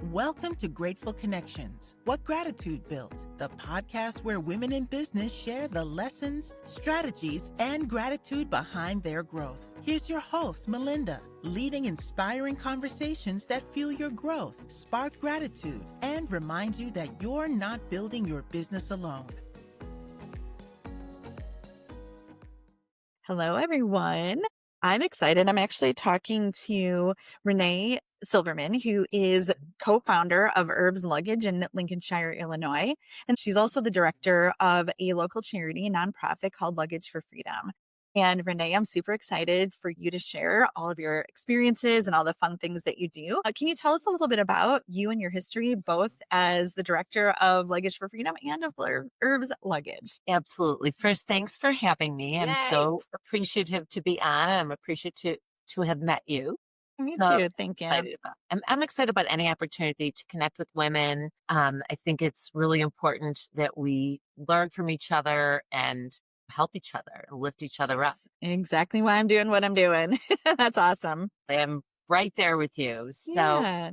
Welcome to Grateful Connections, What Gratitude Built, the podcast where women in business share the lessons, strategies, and gratitude behind their growth. Here's your host, Malinda, leading inspiring conversations that fuel your growth, spark gratitude, and remind you that you're not building your business alone. Hello, everyone. I'm excited. I'm actually talking to Renee Silverman, who is co-founder of Herbs Luggage in Lincolnshire, Illinois. And she's also the director of a local charity nonprofit called Luggage for Freedom. And Renee, I'm super excited for you to share all of your experiences and all the fun things that you do. Can you tell us a little bit about you and your history, both as the director of Luggage for Freedom and of Herbs Luggage? Absolutely. First, thanks for having me. I'm so appreciative to be on, and I'm appreciative to have met you. Me too. Thank you. I'm excited about any opportunity to connect with women. I think it's really important that we learn from each other and help each other and lift each other up. Exactly why I'm doing what I'm doing. That's awesome. I'm right there with you. So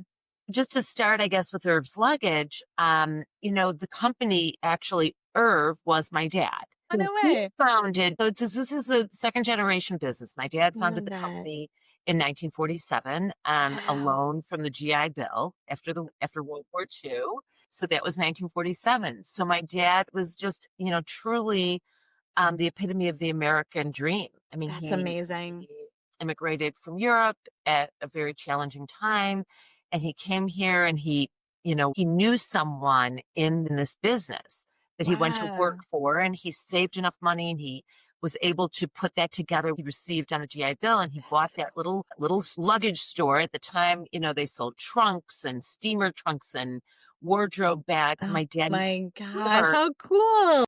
just to start, I guess, with Herbs Luggage, the company actually, Herb, was my dad. So no way. He founded, this is a second generation business. My dad founded the company in 1947 on a loan from the GI Bill after World War II. So that was 1947. So my dad was just, truly the epitome of the American dream. I mean, that's amazing. He immigrated from Europe at a very challenging time. And he came here and he knew someone in this business that he went to work for, and he saved enough money and he was able to put that together. He received on the GI Bill and he bought that little luggage store. At the time, they sold trunks and steamer trunks and wardrobe bags. Oh, my dad. My gosh, how cool.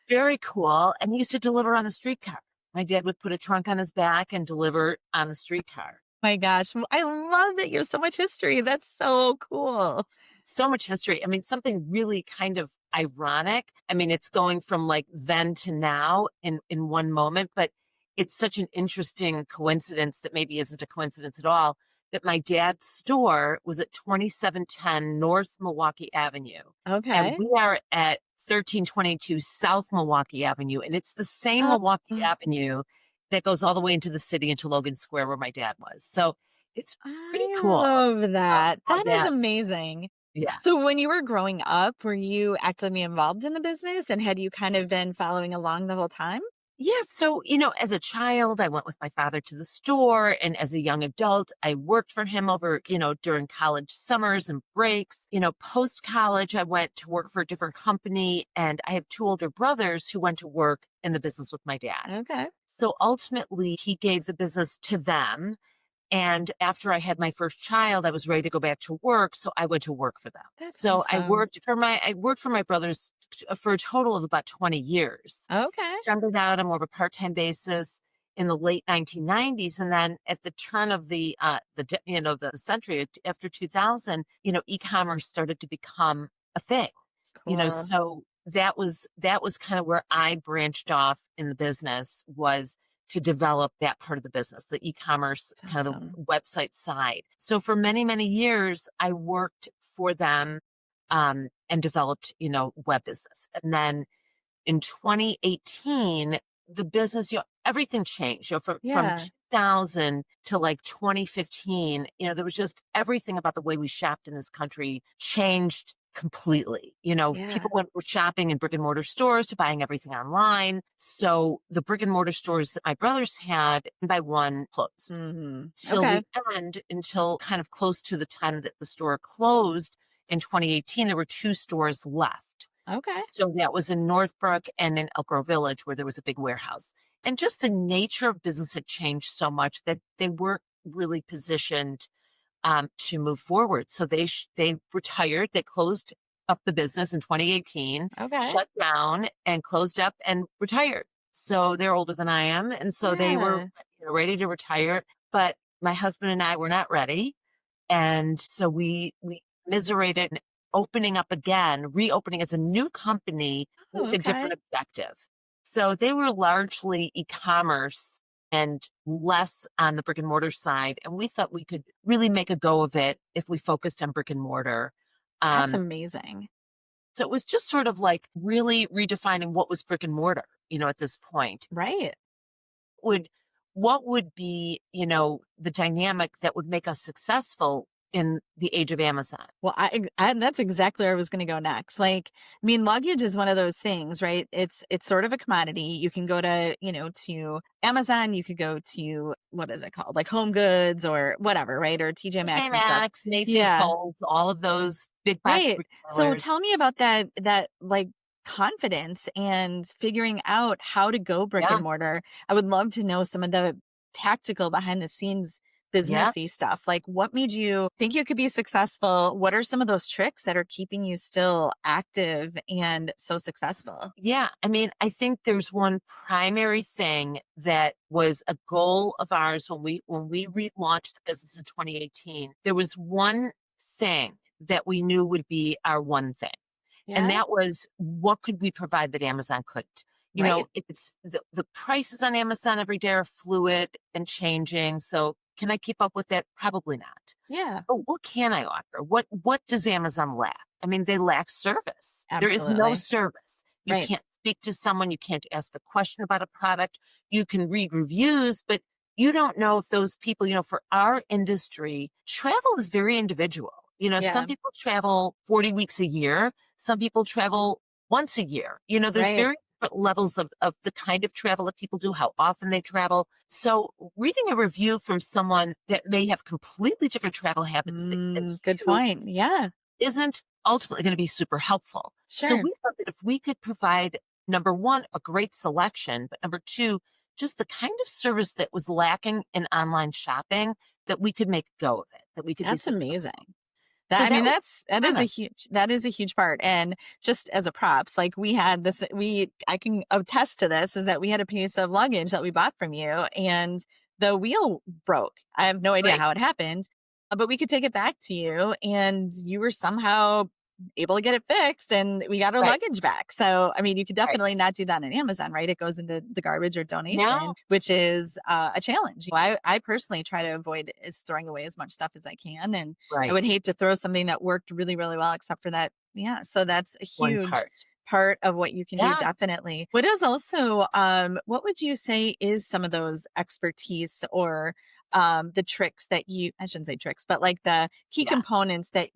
Very cool. And he used to deliver on the streetcar. My dad would put a trunk on his back and deliver on the streetcar. My gosh, I love that you have so much history. That's so cool. So much history. I mean, something really kind of ironic. I mean, it's going from like then to now in one moment, but it's such an interesting coincidence that maybe isn't a coincidence at all, that my dad's store was at 2710 North Milwaukee Avenue. Okay. And we are at 1322 South Milwaukee Avenue. And it's the same Milwaukee Avenue that goes all the way into the city, into Logan Square, where my dad was. So it's pretty cool. I love that. That is amazing. Yeah. So when you were growing up, were you actively involved in the business, and had you kind of been following along the whole time? Yeah. So, as a child, I went with my father to the store. And as a young adult, I worked for him over, during college summers and breaks. Post college, I went to work for a different company. And I have two older brothers who went to work in the business with my dad. Okay. So ultimately, he gave the business to them. And after I had my first child, I was ready to go back to work. So I went to work for them. That's awesome. I worked for my brothers for a total of about 20 years. Okay. Started out on more of a part-time basis in the late 1990s. And then at the turn of the century, after 2000, e-commerce started to become a thing. Cool. So that was kind of where I branched off in the business, was to develop that part of the business, the e-commerce kind of website side. So for many, many years, I worked for them and developed, web business. And then in 2018, the business, everything changed, from 2000 to like 2015, there was just everything about the way we shopped in this country changed completely. People were shopping in brick-and-mortar stores to buying everything online. So the brick-and-mortar stores that my brothers had, one by one, closed till the end, until kind of close to the time that the store closed in 2018. There were two stores left. Okay. So that was in Northbrook and in Elk Grove Village, where there was a big warehouse. And just the nature of business had changed so much that they weren't really positioned to move forward. So they retired. They closed up the business in 2018, shut down and closed up and retired. So they're older than I am. And so they were ready to retire, but my husband and I were not ready. And so we commiserated and reopening as a new company with a different objective. So they were largely e-commerce and less on the brick and mortar side. And we thought we could really make a go of it if we focused on brick and mortar. That's amazing. So it was just sort of like really redefining what was brick and mortar, at this point. Right. What would be, the dynamic that would make us successful in the age of Amazon? Well, I that's exactly where I was going to go next. Like, I mean, luggage is one of those things, right? It's sort of a commodity. You can go to, to Amazon, you could go to, what is it called? Like Home Goods or whatever, right? Or TJ Maxx and stuff. Macy's, Kohl's, all of those big box Right. So retailers. tell me about that like confidence and figuring out how to go brick and mortar. I would love to know some of the tactical behind the scenes businessy stuff. Like, what made you think you could be successful? What are some of those tricks that are keeping you still active and so successful? Yeah. I mean, I think there's one primary thing that was a goal of ours when we relaunched the business in 2018. There was one thing that we knew would be our one thing. Yeah. And that was, what could we provide that Amazon couldn't? If it's the prices on Amazon every day are fluid and changing. So can I keep up with that? Probably not. Yeah. But what can I offer? What does Amazon lack? I mean, they lack service. Absolutely. There is no service. You Right. can't speak to someone. You can't ask a question about a product. You can read reviews, but you don't know if those people, for our industry, travel is very individual. Some people travel 40 weeks a year. Some people travel once a year. There's very different levels of the kind of travel that people do, how often they travel. So reading a review from someone that may have completely different travel habits good point. Yeah. isn't ultimately going to be super helpful. Sure. So we thought that if we could provide, number one, a great selection, but number two, just the kind of service that was lacking in online shopping, that we could make a go of it, that we could That's be successful. amazing. So That is a huge part. And just as a props, like we had this, I can attest to this, is that we had a piece of luggage that we bought from you and the wheel broke. I have no idea how it happened, but we could take it back to you and you were somehow able to get it fixed and we got our luggage back. So, I mean, you could definitely not do that on Amazon, right? It goes into the garbage or donation, which is a challenge. I personally try to avoid throwing away as much stuff as I can. And I would hate to throw something that worked really, really well, except for that. Yeah. So that's a huge part of what you can do. Definitely. What is also, what would you say is some of those expertise or the tricks that I shouldn't say tricks, but like the key components that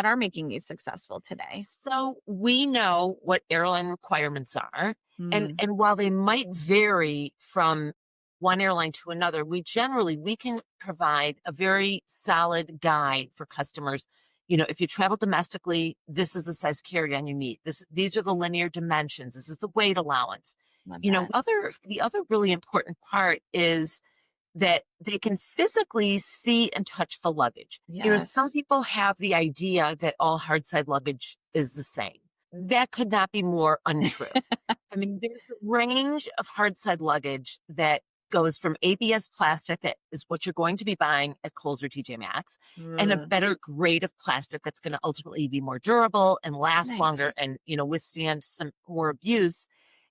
are making you successful today? So we know what airline requirements are. And while they might vary from one airline to another, we can provide a very solid guide for customers. If you travel domestically, this is the size carry-on you need. These are the linear dimensions. This is the weight allowance. The other really important part is that they can physically see and touch the luggage. Some people have the idea that all hard side luggage is the same. That could not be more untrue. I mean, there's a range of hard side luggage that goes from ABS plastic, that is what you're going to be buying at Kohl's or TJ Maxx, and a better grade of plastic that's going to ultimately be more durable and last longer and, withstand some more abuse.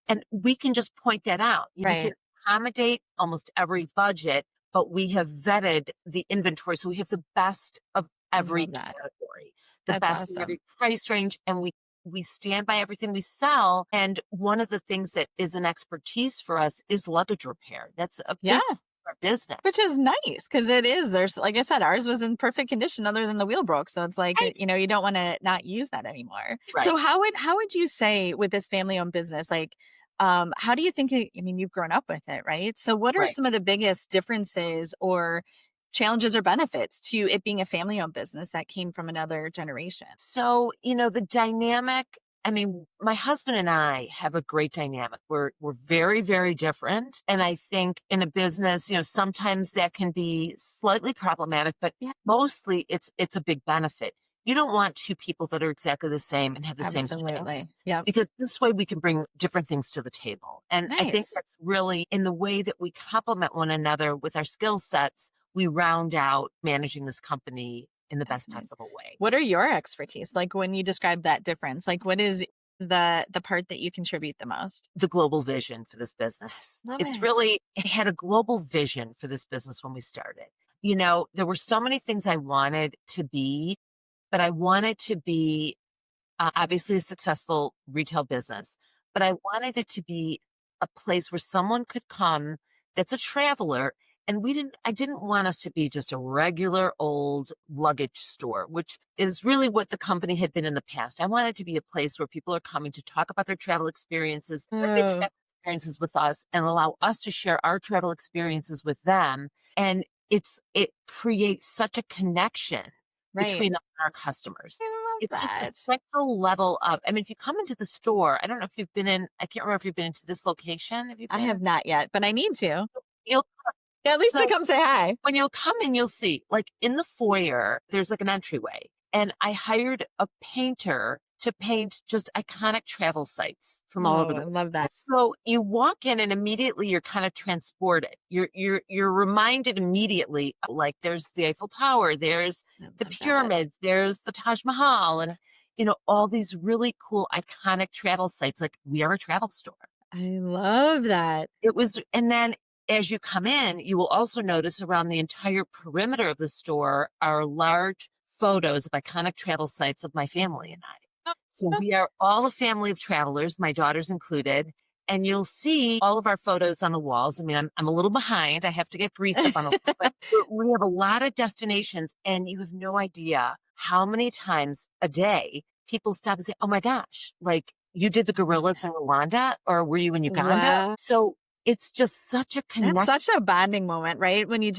And we can just point that out. We can accommodate almost every budget, but we have vetted the inventory. So we have the best of every category, the best of every price range. And we stand by everything we sell. And one of the things that is an expertise for us is luggage repair. That's a big part of our business. Which is nice because it is. There's, like I said, ours was in perfect condition other than the wheel broke. So it's like, you don't want to not use that anymore. Right. So how would you say with this family-owned business, like, how do you think, you've grown up with it, right? So what are some of the biggest differences or challenges or benefits to it being a family-owned business that came from another generation? So, the dynamic, my husband and I have a great dynamic. We're very, very different. And I think in a business, sometimes that can be slightly problematic, but mostly it's a big benefit. You don't want two people that are exactly the same and have the same strengths. Yeah. Because this way we can bring different things to the table. And I think that's really in the way that we complement one another with our skill sets, we round out managing this company in the best possible way. What are your expertise? Like when you describe that difference, like what is The part that you contribute the most? The global vision for this business. Love It's it. really, it had a global vision for this business when we started. You know, there were so many things I wanted to be, but I wanted to be obviously a successful retail business, but I wanted it to be a place where someone could come that's a traveler. And I didn't want us to be just a regular old luggage store, which is really what the company had been in the past. I wanted to be a place where people are coming to talk about their travel experiences, their travel experiences with us, and allow us to share our travel experiences with them. And it creates such a connection between our customers. I love It's just a that. central level of, I mean, if you come into the store, I don't know if you've been in, I can't remember if you've been into this location. Have you I been? have not yet, but I need to. You'll, At least so to come say hi. when you'll come in, you'll see, like in the foyer, there's like an entryway. And I hired a painter to paint just iconic travel sites from all over the I world. love that. So you walk in and immediately you're kind of transported. You're reminded immediately, like there's the Eiffel Tower, there's the pyramids, there's the Taj Mahal, and you know, all these really cool iconic travel sites. Like we are a travel store. I love that. It was, and then as you come in, you will also notice around the entire perimeter of the store are large photos of iconic travel sites of my family and I. So we are all a family of travelers, my daughters included, and you'll see all of our photos on the walls. I mean, I'm a little behind. I have to get greased up on the wall, but we have a lot of destinations, and you have no idea how many times a day people stop and say, "Oh my gosh, like you did the gorillas in Rwanda, or were you in Uganda?" Wow. So it's just such a connection. That's such a bonding moment, right? When you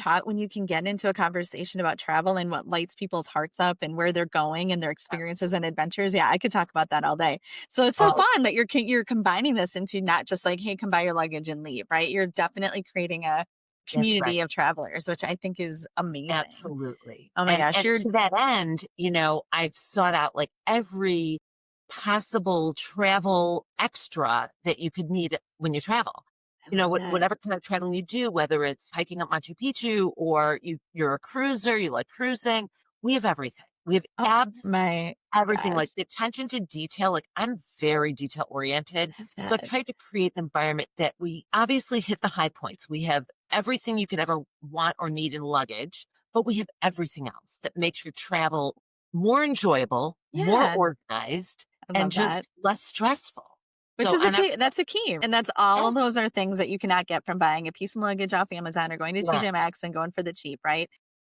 can get into a conversation about travel and what lights people's hearts up and where they're going and their experiences and adventures. Yeah, I could talk about that all day. So it's so fun that you're combining this into not just like, hey, come buy your luggage and leave, right? You're definitely creating a community of travelers, which I think is amazing. Absolutely. Oh my gosh. And to that end, you know, I've sought out like every possible travel extra that you could need when you travel. You know, whatever kind of traveling you do, whether it's hiking up Machu Picchu or you're a cruiser, you like cruising, we have everything. We have everything, like the attention to detail. Like I'm very detail oriented. So I've tried to create an environment that we obviously hit the high points. We have everything you could ever want or need in luggage, but we have everything else that makes your travel more enjoyable, more organized, and just less stressful. Which is that's a key. And that's all those are things that you cannot get from buying a piece of luggage off Amazon or going to TJ Maxx and going for the cheap, right?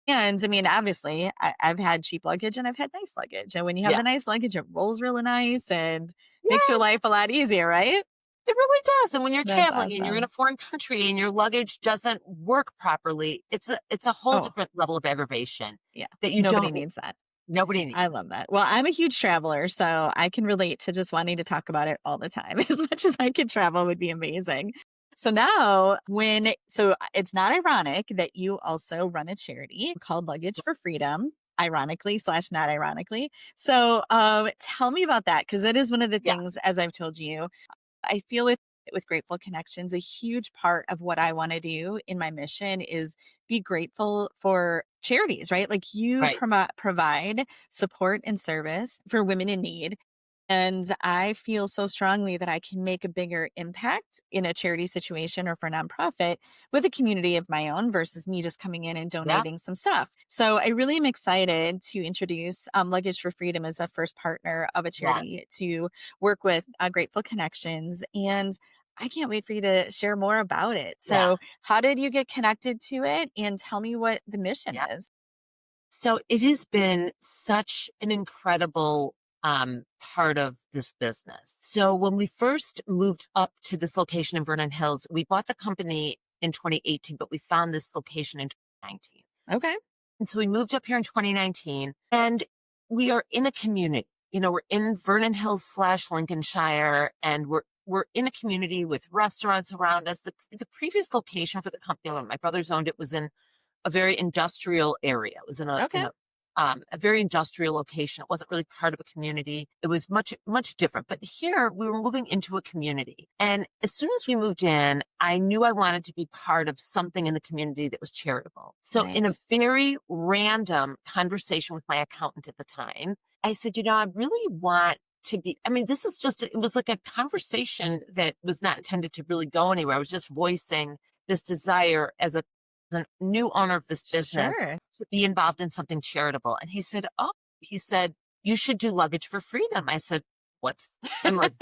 And I mean, obviously, I've had cheap luggage and I've had nice luggage. And when you have the nice luggage, it rolls really nice and makes your life a lot easier, right? It really does. And when you're traveling and you're in a foreign country and your luggage doesn't work properly, it's a whole different level of aggravation. Yeah. That you Nobody needs that. Nobody needs. I love that. Well, I'm a huge traveler, so I can relate to just wanting to talk about it all the time. As much as I could travel would be amazing. So now it's not ironic that you also run a charity called Luggage for Freedom, ironically / not ironically. So tell me about that, because that is one of the things, as I've told you, I feel with Grateful Connections, a huge part of what I want to do in my mission is be grateful for charities, right? Like you provide support and service for women in need. And I feel so strongly that I can make a bigger impact in a charity situation or for a nonprofit with a community of my own versus me just coming in and donating some stuff. So I really am excited to introduce Luggage for Freedom as a first partner of a charity to work with Grateful Connections. And I can't wait for you to share more about it. So how did you get connected to it? And tell me what the mission is. So it has been such an incredible part of this business. So when we first moved up to this location in Vernon Hills, we bought the company in 2018, but we found this location in 2019. Okay. And so we moved up here in 2019 and we are in a community. You know, we're in Vernon Hills / Lincolnshire, and we're in a community with restaurants around us. The previous location for the company, when my brothers owned it, was in a very industrial area. It was in a very industrial location. It wasn't really part of a community. It was much, much different. But here we were moving into a community. And as soon as we moved in, I knew I wanted to be part of something in the community that was charitable. So in a very random conversation with my accountant at the time, I said, you know, I really want to be, I mean, this is just, it was like a conversation that was not intended to really go anywhere. I was just voicing this desire as a new owner of this business Sure. to be involved in something charitable. And he said, you should do Luggage for Freedom. I said, I'm like,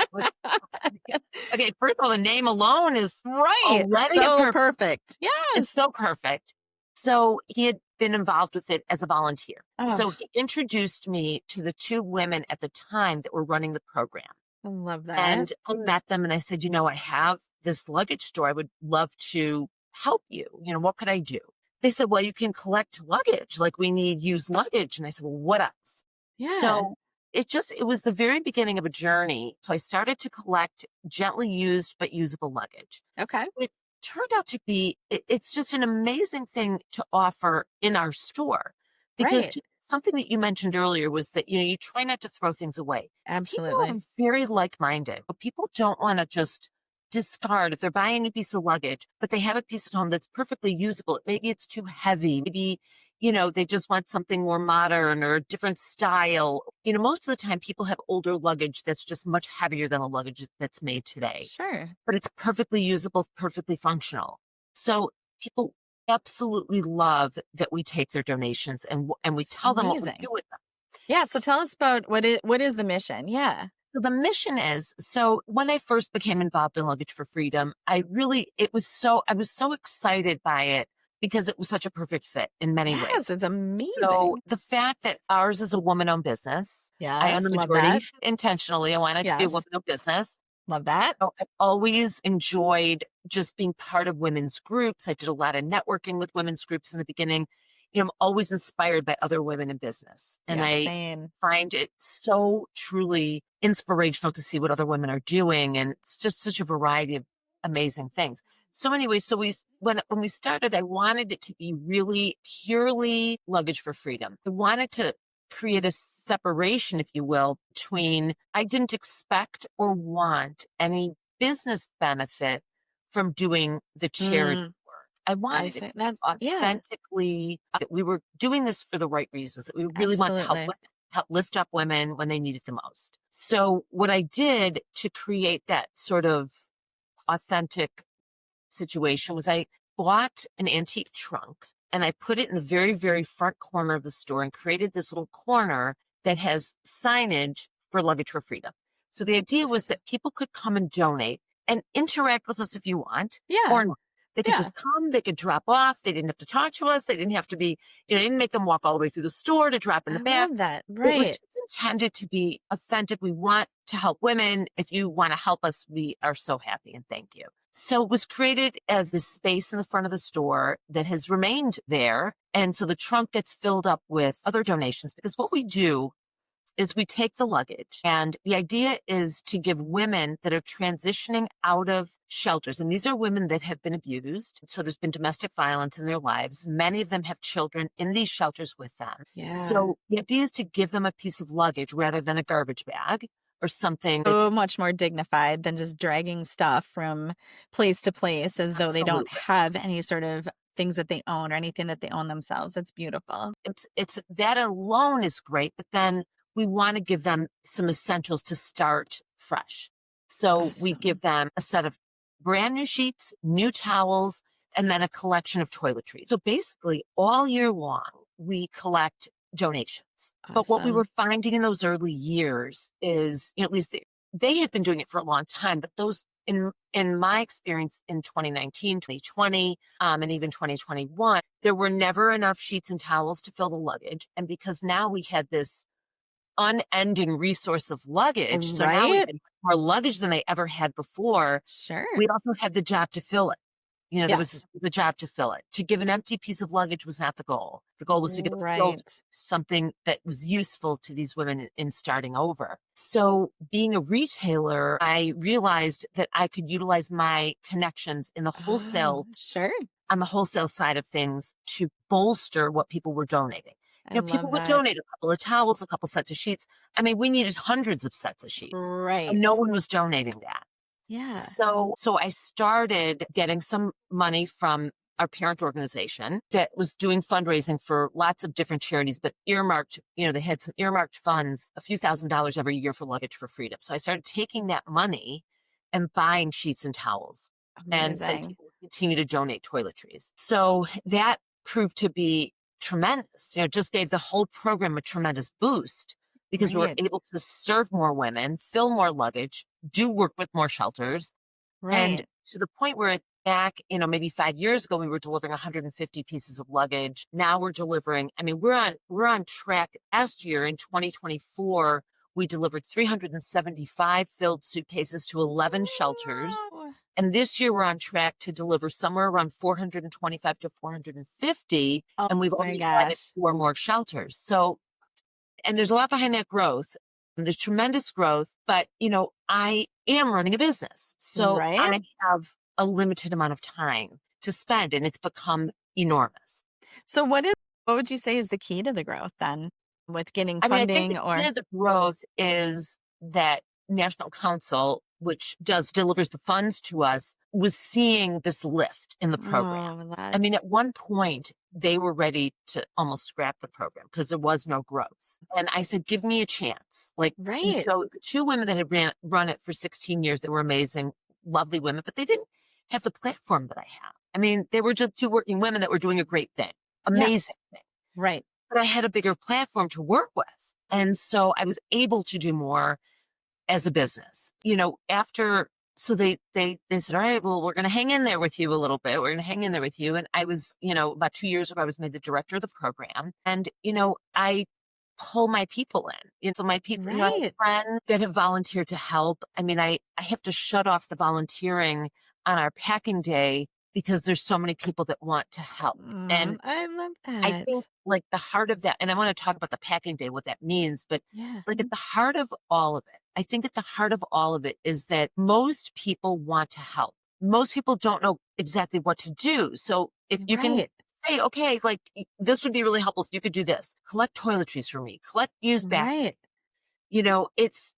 okay, first of all, the name alone is Right. already So perfect. It's Yes. so perfect. So he had been involved with it as a volunteer. Oh. So he introduced me to the two women at the time that were running the program. I love that. And I met them and I said, I have this luggage store. I would love to help you. What could I do? They said, well, you can collect luggage. Like, we need used luggage. And I said, well, what else? Yeah. So it was the very beginning of a journey. So I started to collect gently used but usable luggage. Okay. It turned out to be, it's just an amazing thing to offer in our store. Because something that you mentioned earlier was that, you try not to throw things away. Absolutely. People are very like-minded, but people don't want to just discard if they're buying a new piece of luggage, but they have a piece at home that's perfectly usable. Maybe it's too heavy. Maybe, they just want something more modern or a different style. Most of the time people have older luggage that's just much heavier than the luggage that's made today. Sure. But it's perfectly usable, perfectly functional. So people absolutely love that we take their donations and we tell them what we do with them. Yeah. So tell us about what is the mission? Yeah. So the mission is, when I first became involved in Luggage for Freedom, I was so excited by it because it was such a perfect fit in many ways. Yes, it's amazing. So the fact that ours is a woman-owned business, I own the majority intentionally. I wanted to be a woman-owned business. Love that. So I've always enjoyed just being part of women's groups. I did a lot of networking with women's groups in the beginning. I'm always inspired by other women in business. And I find it so truly inspirational to see what other women are doing. And it's just such a variety of amazing things. So anyway, when we started, I wanted it to be really purely Luggage for Freedom. I wanted to create a separation, if you will, between, I didn't expect or want any business benefit from doing the charity work. I wanted it to be authentically, that we were doing this for the right reasons, that we really want to help lift up women when they need it the most. So what I did to create that sort of authentic situation was I bought an antique trunk and I put it in the very, very front corner of the store and created this little corner that has signage for Luggage for Freedom. So the idea was that people could come and donate and interact with us if you want. Or not. They could just come, they could drop off. They didn't have to talk to us. They didn't have to be, didn't make them walk all the way through the store to drop in the back. Love that. Right. It was just intended to be authentic. We want to help women. If you want to help us, we are so happy and thank you. So it was created as this space in the front of the store that has remained there. And so the trunk gets filled up with other donations because what we do is we take the luggage and the idea is to give women that are transitioning out of shelters. And these are women that have been abused. So there's been domestic violence in their lives. Many of them have children in these shelters with them. Yeah. So the idea is to give them a piece of luggage rather than a garbage bag or something. So much more dignified than just dragging stuff from place to place as though they don't have any sort of things that they own or anything that they own themselves. It's beautiful. It's that alone is great, but then we want to give them some essentials to start fresh. So we give them a set of brand new sheets, new towels, and then a collection of toiletries. So basically all year long, we collect donations. But what we were finding in those early years is, at least they had been doing it for a long time, but those in my experience in 2019, 2020, and even 2021, there were never enough sheets and towels to fill the luggage. And because now we had this unending resource of luggage. So now we had more luggage than they ever had before. Sure. We also had the job to fill it. There was the job to fill it. To give an empty piece of luggage was not the goal. The goal was to give something that was useful to these women in starting over. So being a retailer, I realized that I could utilize my connections in the wholesale, on the wholesale side of things to bolster what people were donating. People would donate a couple of towels, a couple sets of sheets. I mean, we needed hundreds of sets of sheets. Right. And no one was donating that. Yeah. So I started getting some money from our parent organization that was doing fundraising for lots of different charities, but earmarked, they had some earmarked funds, a few $1,000s every year for Luggage for Freedom. So I started taking that money and buying sheets and towels. Amazing. And people continue to donate toiletries. So that proved to be tremendous. Just gave the whole program a tremendous boost because we were able to serve more women, fill more luggage, do work with more shelters. And to the point where back, maybe 5 years ago, we were delivering 150 pieces of luggage. Now we're delivering, we're on track. Last year in 2024, we delivered 375 filled suitcases to 11 shelters. And this year we're on track to deliver somewhere around 425 to 450. And we've only added 4 more shelters. So, and there's a lot behind that growth. There's tremendous growth, but I am running a business. So I have a limited amount of time to spend, and it's become enormous. So what would you say is the key to the growth then with getting funding? I think the key to the growth is that National Council, which delivers the funds to us, was seeing this lift in the program. At one point they were ready to almost scrap the program because there was no growth. And I said, give me a chance. And so the 2 women that had run it for 16 years, they were amazing, lovely women, but they didn't have the platform that I have. They were just 2 working women that were doing a great thing, amazing thing. Right. But I had a bigger platform to work with. And so I was able to do more as a business, so they said, all right, well, we're going to hang in there with you a little bit. We're going to hang in there with you. And I was, about 2 years ago, I was made the director of the program. And, I pull my people in. So my people, I have friends that have volunteered to help. I have to shut off the volunteering on our packing day because there's so many people that want to help. And I love that. I think the heart of that, and I want to talk about the packing day, what that means, but at the heart of all of it, I think at the heart of all of it is that most people want to help. Most people don't know exactly what to do. So if you can say, okay, this would be really helpful if you could do this, collect toiletries for me, collect used bags. It's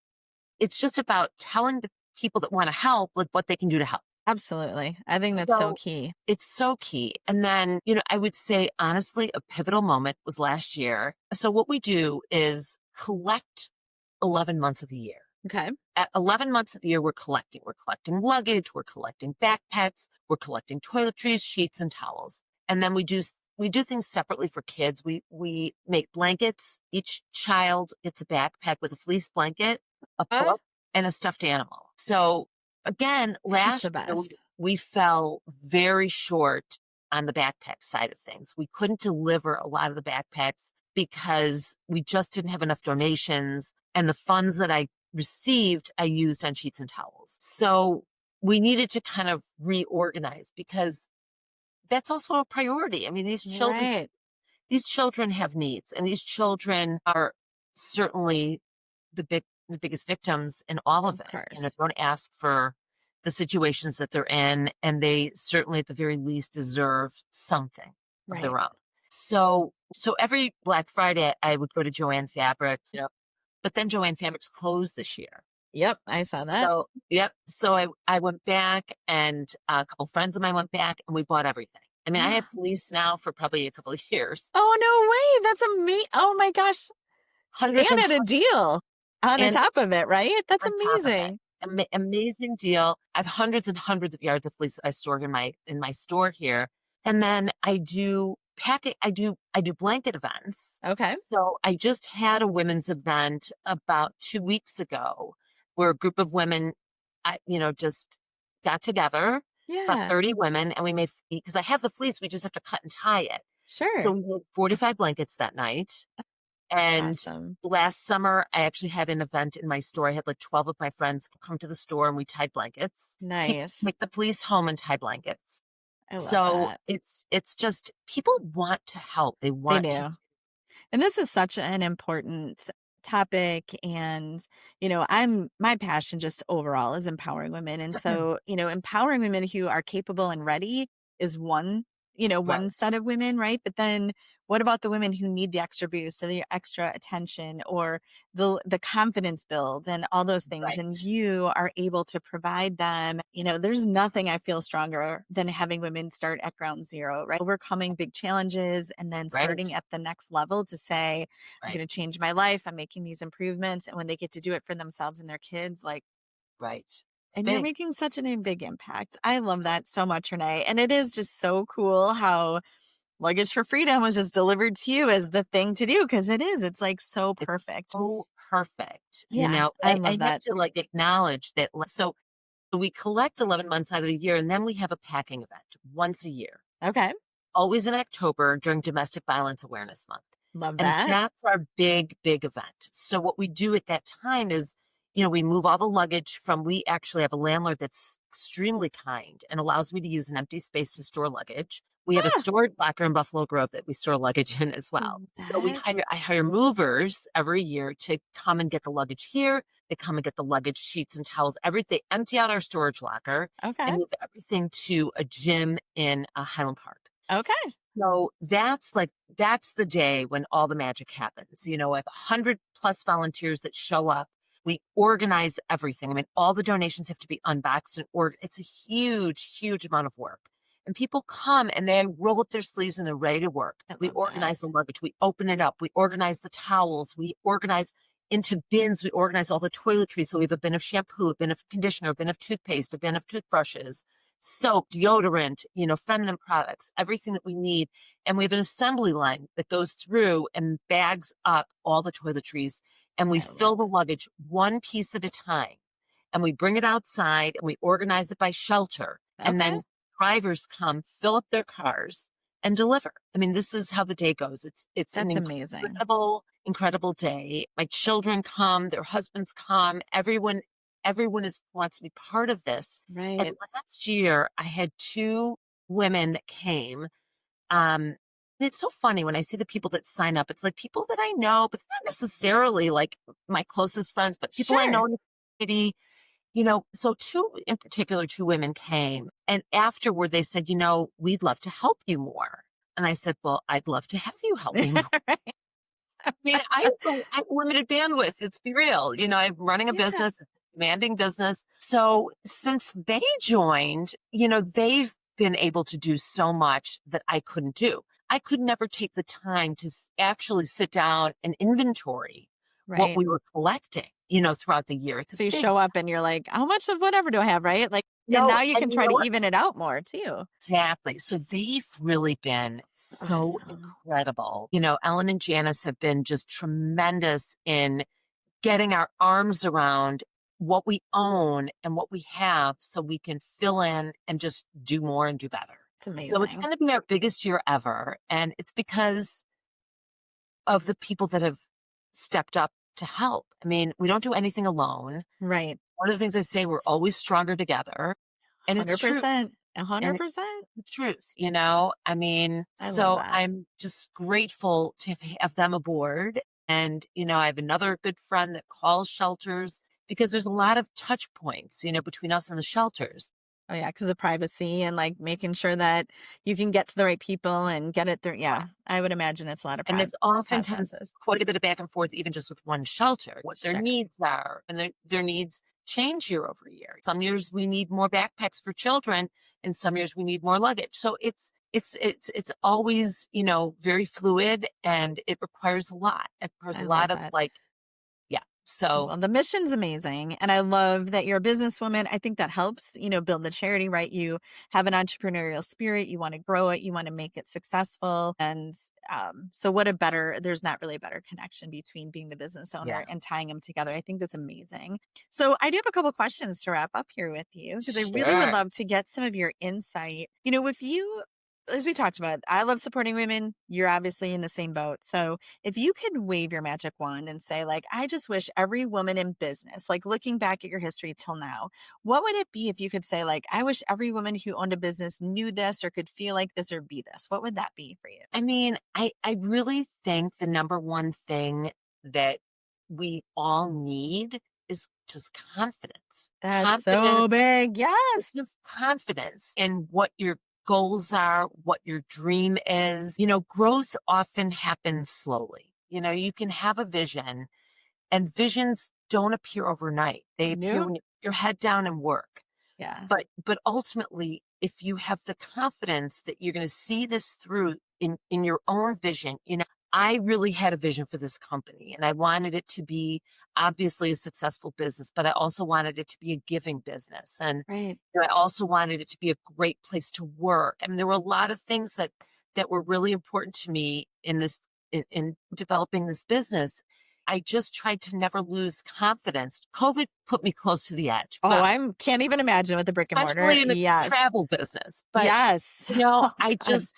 just about telling the people that want to help, what they can do to help. Absolutely. I think that's so key. It's so key. And then, I would say, honestly, a pivotal moment was last year. So what we do is collect 11 months of the year. Okay. At 11 months of the year, we're collecting. We're collecting luggage. We're collecting backpacks. We're collecting toiletries, sheets, and towels. And then we do things separately for kids. We make blankets. Each child gets a backpack with a fleece blanket, a book, and a stuffed animal. So again, last year, we fell very short on the backpack side of things. We couldn't deliver a lot of the backpacks because we just didn't have enough donations, and the funds that I received, I used on sheets and towels. So we needed to kind of reorganize because that's also a priority. These children have needs, and these children are certainly the biggest victims in all of it. Don't ask for the situations that they're in, and they certainly at the very least deserve something of their own. So every Black Friday I would go to Joann Fabrics, but then Joann Fabrics closed this year. Yep, I saw that. So I went back, and a couple friends of mine went back, and we bought everything. I have fleece now for probably a couple of years. Oh, no way. That's amazing. Oh my gosh. And at a deal on the top of it, right? That's amazing. Amazing deal. I have hundreds and hundreds of yards of fleece that I store in my store here. And then I do packing. I do blanket events. Okay. So I just had a women's event about 2 weeks ago where a group of women, just got together. Yeah. About 30 women, and we made, because I have the fleece, we just have to cut and tie it. Sure. So we made 45 blankets that night. And last summer, I actually had an event in my store. I had 12 of my friends come to the store, and we tied blankets. Nice. Take the police home and tie blankets. I love that. It's just, people want to help. They want to. And this is such an important topic, and my passion just overall is empowering women, and so empowering women who are capable and ready is one Right. one set of women, right? But then what about the women who need the extra boost, or the extra attention, or the confidence build and all those things? And Right. you are able to provide them. There's nothing I feel stronger than having women start at ground zero, right? Overcoming big challenges and then Right. starting at the next level to say, I'm Right. going to change my life. I'm making these improvements. And when they get to do it for themselves and their kids, like, Right. It's and you're big. making such a big impact. I love that so much, Renee. And it is just so cool how Luggage for Freedom was just delivered to you as the thing to do, because it is. It's like so It's perfect. so perfect. Yeah, I I love have that. to like acknowledge that. So we collect 11 months out of the year, and then we have a packing event once a year, Okay. always in October during Domestic Violence Awareness Month. Love And that. that's our big, big event. So what we do at that time is, we move all the luggage we actually have a landlord that's extremely kind and allows me to use an empty space to store luggage. We have a Ah, storage locker in Buffalo Grove that we store luggage in as well. So that. I hire movers every year to come and get the luggage here. They come and get the luggage, sheets and towels, everything, empty out our storage locker Okay. and move everything to a gym in Highland Park. Okay. So that's the day when all the magic happens. I have 100 plus volunteers that show up. We organize everything. I mean, all the donations have to be unboxed or it's a huge, huge amount of work. And people come and they roll up their sleeves and they're ready to work. I We love that. organize the luggage. We open it up. We organize the towels. We organize into bins. We organize all the toiletries. So we have a bin of shampoo, a bin of conditioner, a bin of toothpaste, a bin of toothbrushes, soap, deodorant, feminine products, everything that we need. And we have an assembly line that goes through and bags up all the toiletries. And we I love fill the luggage one piece at a time. And we bring it outside and we organize it by shelter. it. And Okay. then drivers come, fill up their cars and deliver. I mean, this is how the day goes. It's an That's amazing. incredible, incredible day. My children come, their husbands come, everyone wants to be part of this. Right. And last year I had two women that came. And it's so funny when I see the people that sign up. It's like people that I know, but they're not necessarily like my closest friends, but people I Sure. know in the community. So in particular, two women came, and afterward they said, we'd love to help you more. And I said, well, I'd love to have you help me more. Right. I mean, I have limited bandwidth. Let's be real. I'm running a Yeah. business, it's a demanding business. So since they joined, they've been able to do so much that I couldn't do. I could never take the time to actually sit down and inventory what Right. we were collecting, throughout the year. It's a So you big show up and you're like, how much of whatever do I have? Right. Like, and no, now you and can you try know to what? even it out more too. Exactly. So they've really been so Awesome. incredible. Ellen and Janice have been just tremendous in getting our arms around what we own and what we have so we can fill in and just do more and do better. It's So it's amazing. going to be our biggest year ever. And it's because of the people that have stepped up to help. I mean, we don't do anything alone. Right. One of the things I say, we're always stronger together. And it's true. 100%. And it's 100%. the truth, I mean, I love so that. I'm just grateful to have them aboard. And, I have another good friend that calls shelters because there's a lot of touch points, between us and the shelters. Oh yeah, because of privacy and like making sure that you can get to the right people and get it through. Yeah, I would imagine it's a lot of And it's oftentimes processes. quite a bit of back and forth, even just with one shelter, what their Sure. needs are. And their needs change year over year. Some years we need more backpacks for children, and some years we need more luggage. So it's always, very fluid, and it requires a lot. It requires I a love lot of that. yeah. So Well, the mission's amazing. And I love that you're a businesswoman. I think that helps, build the charity, right? You have an entrepreneurial spirit. You want to grow it. You want to make it successful. And so there's not really a better connection between being the business owner yeah, and tying them together. I think that's amazing. So I do have a couple questions to wrap up here with you, because I really would sure. love to get some of your insight. With you, as we talked about, I love supporting women. You're obviously in the same boat. So if you could wave your magic wand and say, like, I just wish every woman in business, like looking back at your history till now, what would it be if you could say, like, I wish every woman who owned a business knew this or could feel like this or be this? What would that be for you? I mean, I really think the number one thing that we all need is just confidence. That's so big. Yes. It's just confidence in what you're goals are, what your dream is. Growth often happens slowly. You can have a vision, and visions don't appear overnight. They appear Nope. when you put your head down and work. Yeah. But ultimately, if you have the confidence that you're going to see this through in your own vision, I really had a vision for this company, and I wanted it to be obviously a successful business, but I also wanted it to be a giving business. And Right. I also wanted it to be a great place to work. I mean, there were a lot of things that were really important to me in developing this business. I just tried to never lose confidence. COVID put me close to the edge. Oh, Well, I can't even imagine with the brick and mortar. especially in a Yes. travel business. But Yes. Oh, I God.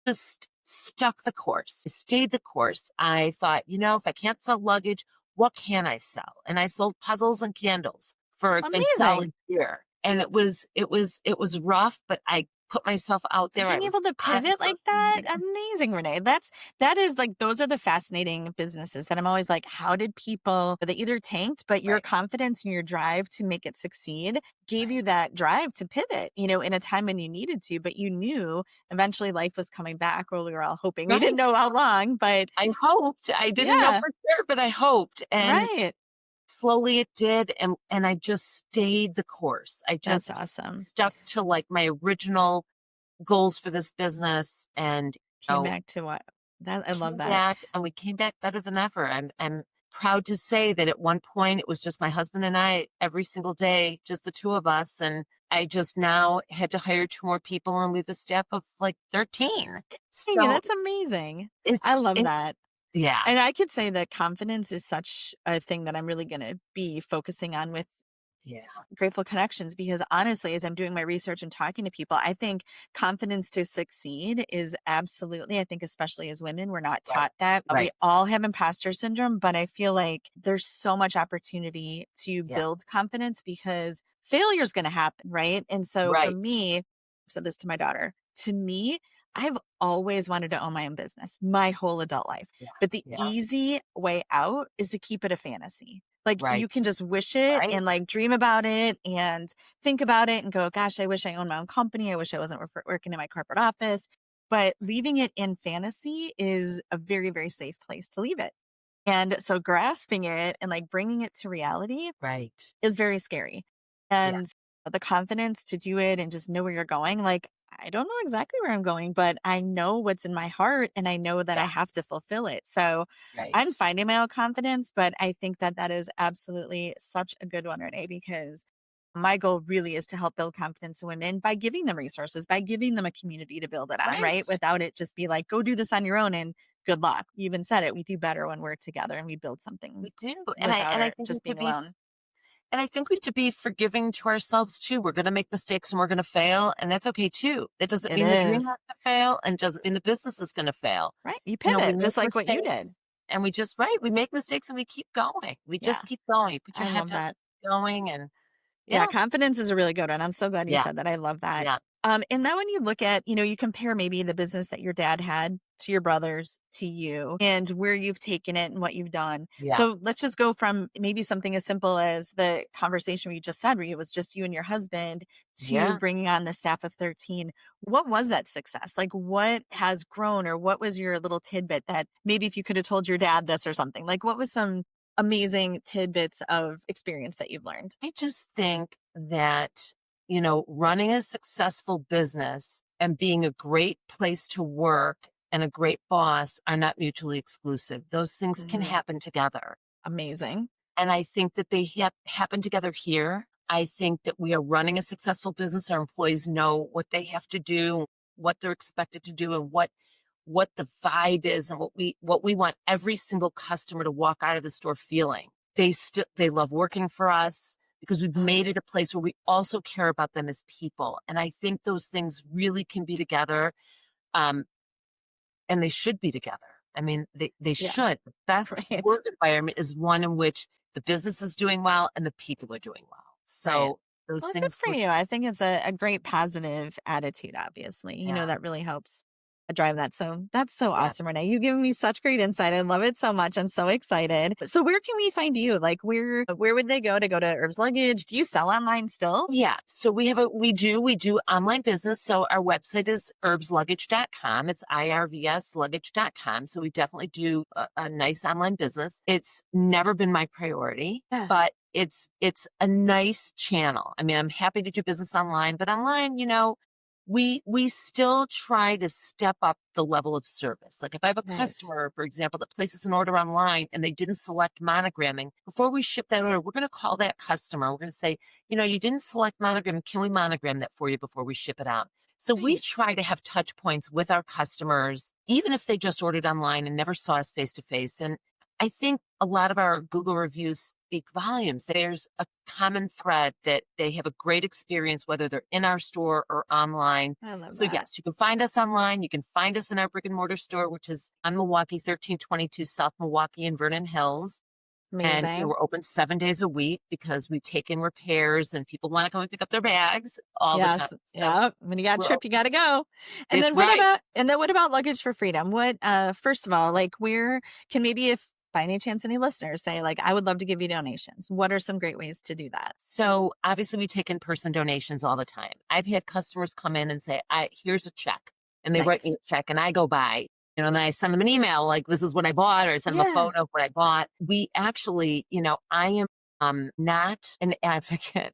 just stuck the course, stayed the course. I thought, if I can't sell luggage, what can I sell? And I sold puzzles and candles for a good solid Amazing. year. And it was rough, but I put myself out there. I Being was able to on pivot like social that, media. amazing, Renee. That is like, those are the fascinating businesses that I'm always like, how did people, they either tanked, but your Right, confidence and your drive to make it succeed gave you right, that drive to pivot, in a time when you needed to, but you knew eventually life was coming back. Well, we were all hoping. We didn't right. know how long, but I hoped. I didn't know yeah, for sure, but I hoped. And right. slowly it did. And I just stayed the course. I That's just awesome. stuck to like my original goals for this business, and Came back to what that I love came that. back, and we came back better than ever. I'm proud to say that at one point it was just my husband and I every single day, just the two of us. And I just now had to hire 2 more people, and we have a staff of like 13. Dang, So that's amazing. I it's, love it's, that. yeah, And I could say that confidence is such a thing that I'm really going to be focusing on with yeah, Grateful Connections, because honestly, as I'm doing my research and talking to people, I think confidence to succeed is absolutely, I think, especially as women, we're not right, taught that. We right. all have imposter syndrome, but I feel like there's so much opportunity to Yeah, build confidence because failure is going to happen, right? And so for right. me, I've said this to my daughter, to me, I've always wanted to own my own business my whole adult life. Yeah, But the yeah, easy way out is to keep it a fantasy. Like you right, can just wish it right. and like dream about it and think about it and go, gosh, I wish I owned my own company. I wish I wasn't working in my corporate office. But leaving it in fantasy is a very, very safe place to leave it. And so grasping it and like bringing it to reality Right. is very scary. Yeah, And the confidence to do it and just know where you're going. Like, I don't know exactly where I'm going, but I know what's in my heart and I know that I yeah, have to fulfill it. So I'm right. finding my own confidence, but I think that that is absolutely such a good one, Renee, because my goal really is to help build confidence in women by giving them resources, by giving them a community to build it on, Right. right? Without it just be like, go do this on your own and good luck. You even said it. We do better when we're together and we build something We do. And I without and I it think we just have to being be alone. and I think we have to be forgiving to ourselves too. We're going to make mistakes and we're going to fail, and that's okay too. That doesn't It mean the dream has is. to fail, and doesn't mean the business is going to fail. Right. You We pivot make just like what you mistakes, did. and we make mistakes and we keep going. We Yeah. just keep going. You put your I head love down, that. keep going, and Yeah, yeah, confidence is a really good one. I'm so glad you yeah, said that. I love that. yeah, And then when you look at, you compare maybe the business that your dad had to your brothers, to you, and where you've taken it and what you've done. yeah, So let's just go from maybe something as simple as the conversation we just had, where it was just you and your husband, to yeah. bringing on the staff of 13. What was that success? Like, what has grown, or what was your little tidbit that maybe if you could have told your dad this or something, like what was some amazing tidbits of experience that you've learned? I just think that, running a successful business and being a great place to work and a great boss are not mutually exclusive. Those things can Mhm. happen together. Amazing. And I think that they happen together here. I think that we are running a successful business. Our employees know what they have to do, what they're expected to do, and what the vibe is, and what we want every single customer to walk out of the store feeling. They love working for us because we've made it a place where we also care about them as people. And I think those things really can be together. Um, and they should be together. I mean, they Yeah. should. The best Right. work environment is one in which the business is doing well and the people are doing well. Right. So those Well, good things for work. you. I think it's a great positive attitude, obviously. Yeah. That really helps. drive that. So that's so Yeah. awesome, Renee. You've given me such great insight. I love it so much. I'm so excited. So where can we find you? Like where would they go to Herbs Luggage? Do you sell online still? Yeah. So we do online business. So our website is herbsluggage.com. It's IRVS luggage.com. So we definitely do a nice online business. It's never been my priority, but it's a nice channel. I mean, I'm happy to do business online, but online, we still try to step up the level of service. Like if I have a customer, for example, that places an order online and they didn't select monogramming, before we ship that order, we're going to call that customer. We're going to say, you didn't select monogram. Can we monogram that for you before we ship it out? So we try to have touch points with our customers, even if they just ordered online and never saw us face to face. And I think a lot of our Google reviews speak volumes. There's a common thread that they have a great experience, whether they're in our store or online. I love So that. yes, you can find us online. You can find us in our brick and mortar store, which is on Milwaukee, 1322 South Milwaukee in Vernon Hills. Amazing. And we're open 7 days a week because we take in repairs and people want to come and pick up their bags all the time. So yeah. When you got a trip, you got to go. And then what about Luggage for Freedom? What, first of all, like where can maybe if by any chance any listeners say like, I would love to give you donations. What are some great ways to do that? So obviously we take in-person donations all the time. I've had customers come in and say, here's a check, and they write me a check and I go by, and then I send them an email like, this is what I bought, or I send them a photo of what I bought. We actually, I am not an advocate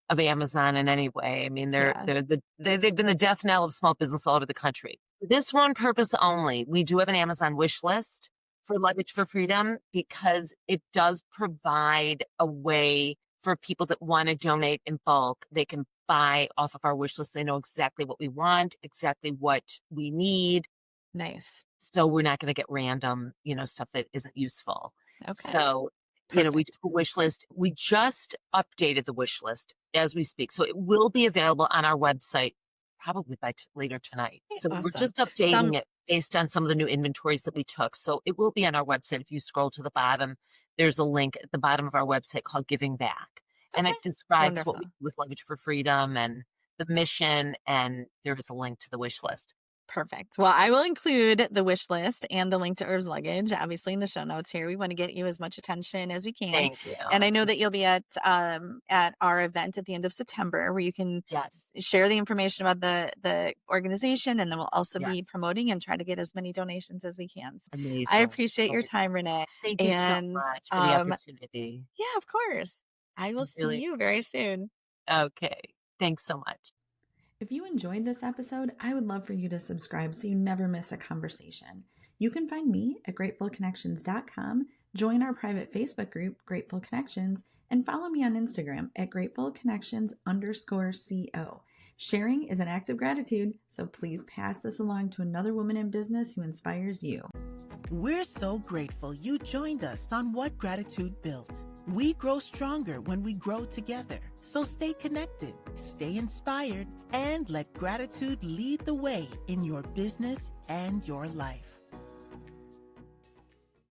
of Amazon in any way. I mean, they've been the death knell of small business all over the country. For this one purpose only, we do have an Amazon wish list for Luggage for Freedom because it does provide a way for people that want to donate in bulk. They can buy off of our wish list. They know exactly what we want, exactly what we need. Nice. So we're not going to get random, stuff that isn't useful. Okay. So, we do a wish list. We just updated the wish list as we speak. So it will be available on our website probably by later tonight. So we're just updating it based on some of the new inventories that we took. So it will be on our website. If you scroll to the bottom, there's a link at the bottom of our website called Giving Back. And it describes what we do with Luggage for Freedom and the mission. And there is a link to the wish list. Perfect. Well, I will include the wish list and the link to Herbs Luggage, obviously in the show notes here. We want to get you as much attention as we can. Thank you. And I know that you'll be at our event at the end of September where you can share the information about the organization, and then we'll also be promoting and try to get as many donations as we can. So amazing. I appreciate your time, Renee. Thank you so much for the opportunity. Yeah, of course. I will see you very soon. Okay. Thanks so much. If you enjoyed this episode, I would love for you to subscribe so you never miss a conversation. You can find me at gratefulconnections.com, join our private Facebook group, Grateful Connections, and follow me on Instagram at gratefulconnections_CO. Sharing is an act of gratitude, so please pass this along to another woman in business who inspires you. We're so grateful you joined us on What Gratitude Built. We grow stronger when we grow together. So stay connected, stay inspired, and let gratitude lead the way in your business and your life.